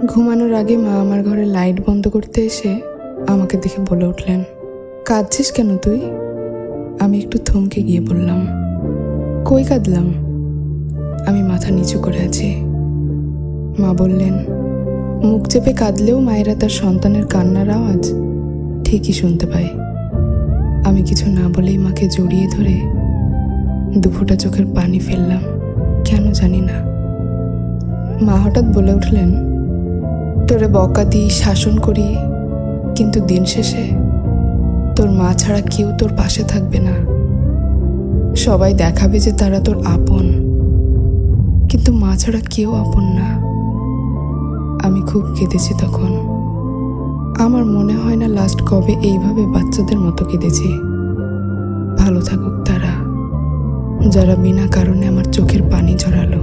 ঘুমানোর আগে মা আমার ঘরে লাইট বন্ধ করতে এসে আমাকে দেখে বলে উঠলেন, কাঁদছিস কেন তুই? আমি একটু থমকে গিয়ে বললাম, কই কাঁদলাম? আমি মাথা নিচু করে আছি। মা বললেন, মুখ চেপে কাঁদলেও মায়েরা তার সন্তানের কান্নার আওয়াজ ঠিকই শুনতে পায়। আমি কিছু না বলেই মাকে জড়িয়ে ধরে দুফোঁটা চোখের পানি ফেললাম, কেন জানি না। মা হঠাৎ বলে উঠলেন, তোরে বকা দিই, শাসন করি, কিন্তু দিন শেষে তোর মা ছাড়া কেউ তোর পাশে থাকবে না। সবাই দেখাবে যে তারা তোর আপন, কিন্তু মা ছাড়া কেউ আপন না। আমি খুব কেঁদেছি তখন। আমার মনে হয় না লাস্ট কবে এইভাবে বাচ্চাদের মতো কেঁদেছি। ভালো থাকুক তারা, যারা বিনা কারণে আমার চোখের পানি ঝরালো।